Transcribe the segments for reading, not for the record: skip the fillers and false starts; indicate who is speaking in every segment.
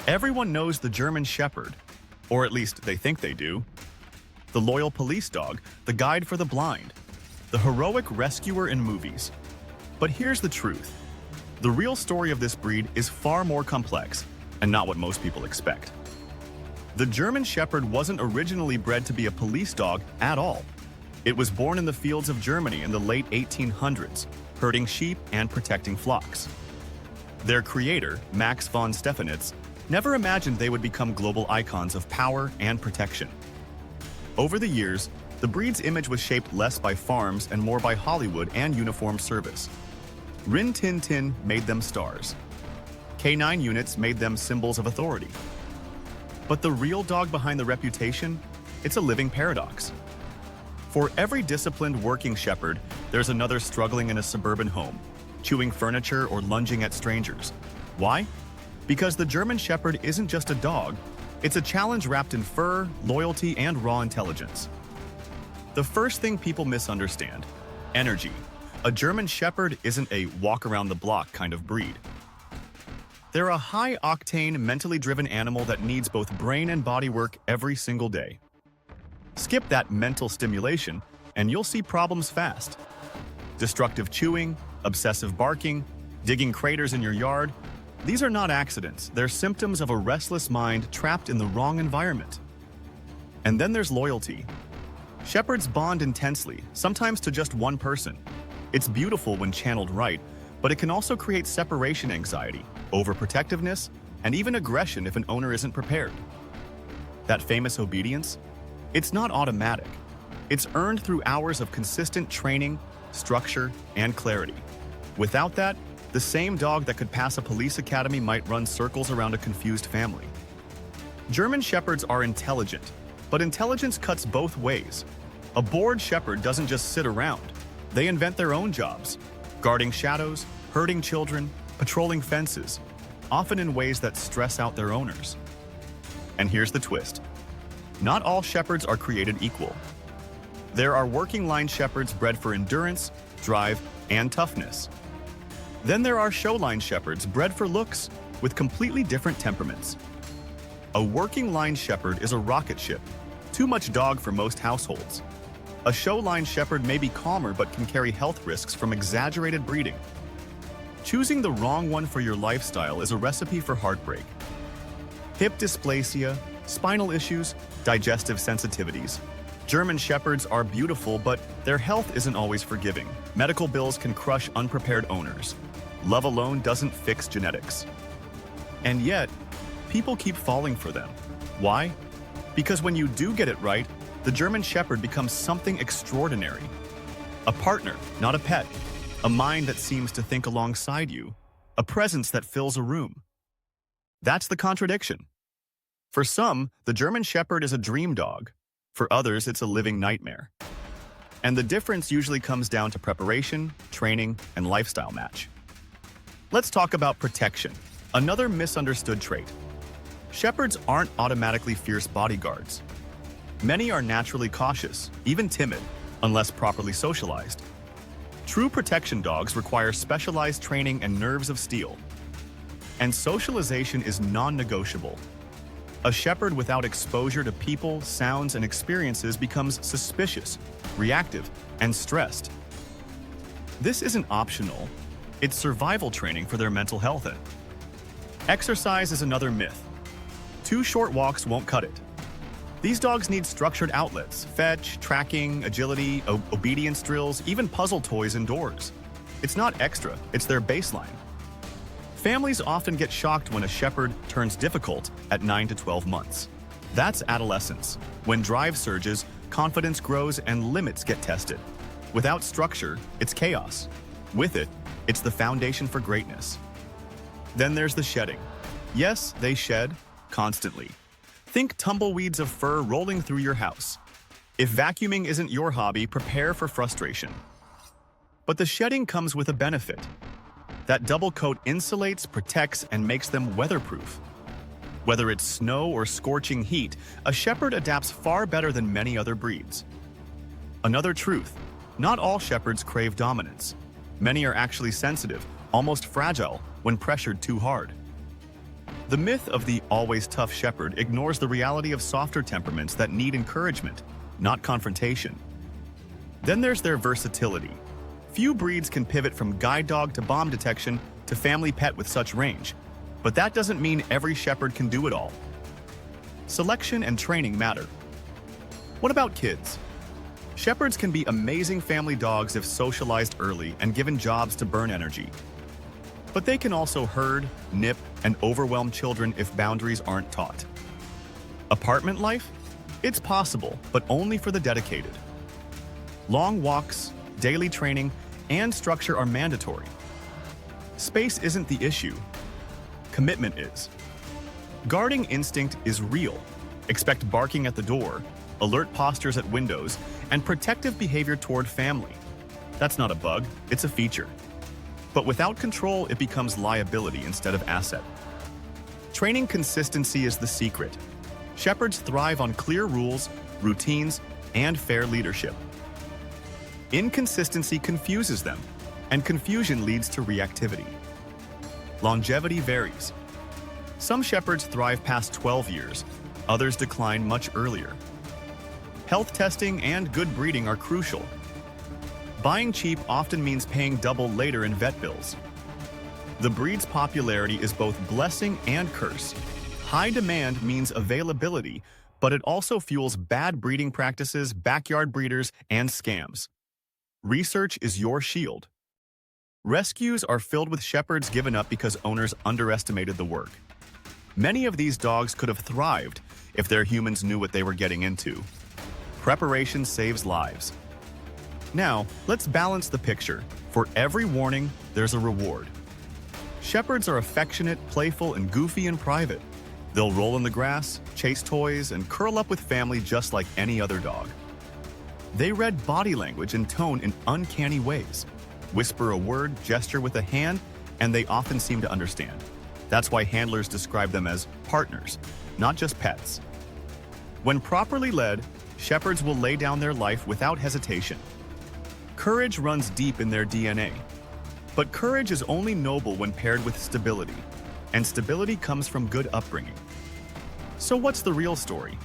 Speaker 1: Everyone knows the German Shepherd, or at least they think they do. The loyal police dog, the guide for the blind, the heroic rescuer in movies. But here's the truth. The real story of this breed is far more complex and not what most people expect. The German Shepherd wasn't originally bred to be a police dog at all. It was born in the fields of Germany in the late 1800s, herding sheep and protecting flocks. Their creator, Max von Stephanitz, never imagined they would become global icons of power and protection. Over the years, the breed's image was shaped less by farms and more by Hollywood and uniformed service. Rin Tin Tin made them stars. K9 units made them symbols of authority. But the real dog behind the reputation? It's a living paradox. For every disciplined working shepherd, there's another struggling in a suburban home, chewing furniture or lunging at strangers. Why? Because the German Shepherd isn't just a dog, it's a challenge wrapped in fur, loyalty, and raw intelligence. The first thing people misunderstand: energy. A German Shepherd isn't a walk-around-the-block kind of breed. They're a high-octane, mentally driven animal that needs both brain and body work every single day. Skip that mental stimulation, and you'll see problems fast. Destructive chewing, obsessive barking, digging craters in your yard. These are not accidents, they're symptoms of a restless mind trapped in the wrong environment. And then there's loyalty. Shepherds bond intensely, sometimes to just one person. It's beautiful when channeled right, but it can also create separation anxiety, overprotectiveness, and even aggression if an owner isn't prepared. That famous obedience? It's not automatic. It's earned through hours of consistent training, structure, and clarity. Without that, the same dog that could pass a police academy might run circles around a confused family. German Shepherds are intelligent, but intelligence cuts both ways. A bored shepherd doesn't just sit around. They invent their own jobs, guarding shadows, herding children, patrolling fences, often in ways that stress out their owners. And here's the twist. Not all shepherds are created equal. There are working line shepherds bred for endurance, drive, and toughness. Then there are show-line shepherds bred for looks with completely different temperaments. A working line shepherd is a rocket ship, too much dog for most households. A show-line shepherd may be calmer but can carry health risks from exaggerated breeding. Choosing the wrong one for your lifestyle is a recipe for heartbreak. Hip dysplasia, spinal issues, digestive sensitivities. German Shepherds are beautiful, but their health isn't always forgiving. Medical bills can crush unprepared owners. Love alone doesn't fix genetics. And yet, people keep falling for them. Why? Because when you do get it right, the German Shepherd becomes something extraordinary. A partner, not a pet. A mind that seems to think alongside you. A presence that fills a room. That's the contradiction. For some, the German Shepherd is a dream dog. For others, it's a living nightmare. And the difference usually comes down to preparation, training, and lifestyle match. Let's talk about protection, another misunderstood trait. Shepherds aren't automatically fierce bodyguards. Many are naturally cautious, even timid, unless properly socialized. True protection dogs require specialized training and nerves of steel. And socialization is non-negotiable. A shepherd without exposure to people, sounds, and experiences becomes suspicious, reactive, and stressed. This isn't optional. It's survival training for their mental health. Exercise is another myth. 2 short walks won't cut it. These dogs need structured outlets: fetch, tracking, agility, obedience drills, even puzzle toys indoors. It's not extra, it's their baseline. Families often get shocked when a shepherd turns difficult at 9 to 12 months. That's adolescence, when drive surges, confidence grows, and limits get tested. Without structure, it's chaos. With it, it's the foundation for greatness. Then there's the shedding. Yes, they shed, constantly. Think tumbleweeds of fur rolling through your house. If vacuuming isn't your hobby, prepare for frustration. But the shedding comes with a benefit. That double coat insulates, protects, and makes them weatherproof. Whether it's snow or scorching heat, a shepherd adapts far better than many other breeds. Another truth, not all shepherds crave dominance. Many are actually sensitive, almost fragile, when pressured too hard. The myth of the always tough shepherd ignores the reality of softer temperaments that need encouragement, not confrontation. Then there's their versatility. Few breeds can pivot from guide dog to bomb detection to family pet with such range, but that doesn't mean every shepherd can do it all. Selection and training matter. What about kids? Shepherds can be amazing family dogs if socialized early and given jobs to burn energy. But they can also herd, nip, and overwhelm children if boundaries aren't taught. Apartment life? It's possible, but only for the dedicated. Long walks, daily training, and structure are mandatory. Space isn't the issue. Commitment is. Guarding instinct is real. Expect barking at the door, alert postures at windows, and protective behavior toward family. That's not a bug, it's a feature. But without control, it becomes liability instead of asset. Training consistency is the secret. Shepherds thrive on clear rules, routines, and fair leadership. Inconsistency confuses them, and confusion leads to reactivity. Longevity varies. Some shepherds thrive past 12 years, others decline much earlier. Health testing and good breeding are crucial. Buying cheap often means paying double later in vet bills. The breed's popularity is both blessing and curse. High demand means availability, but it also fuels bad breeding practices, backyard breeders, and scams. Research is your shield. Rescues are filled with shepherds given up because owners underestimated the work. Many of these dogs could have thrived if their humans knew what they were getting into. Preparation saves lives. Now, let's balance the picture. For every warning, there's a reward. Shepherds are affectionate, playful, and goofy in private. They'll roll in the grass, chase toys, and curl up with family just like any other dog. They read body language and tone in uncanny ways. Whisper a word, gesture with a hand, and they often seem to understand. That's why handlers describe them as partners, not just pets. When properly led, shepherds will lay down their life without hesitation. Courage runs deep in their DNA. But courage is only noble when paired with stability, and stability comes from good upbringing. So what's the real story?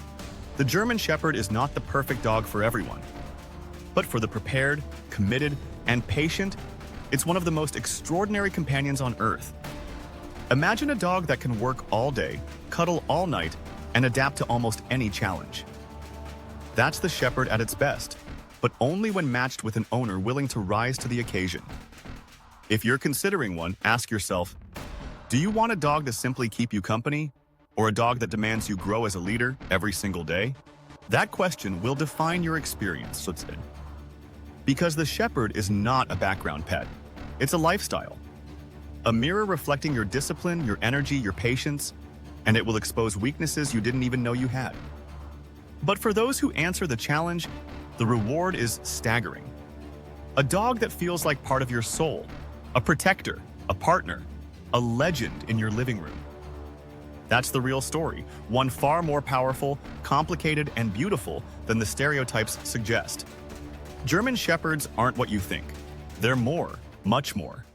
Speaker 1: The German Shepherd is not the perfect dog for everyone. But for the prepared, committed, and patient, it's one of the most extraordinary companions on Earth. Imagine a dog that can work all day, cuddle all night, and adapt to almost any challenge. That's the Shepherd at its best, but only when matched with an owner willing to rise to the occasion. If you're considering one, ask yourself, do you want a dog to simply keep you company, or a dog that demands you grow as a leader every single day? That question will define your experience, because the Shepherd is not a background pet. It's a lifestyle. A mirror reflecting your discipline, your energy, your patience, and it will expose weaknesses you didn't even know you had. But for those who answer the challenge, the reward is staggering. A dog that feels like part of your soul, a protector, a partner, a legend in your living room. That's the real story, one far more powerful, complicated, and beautiful than the stereotypes suggest. German Shepherds aren't what you think. They're more, much more.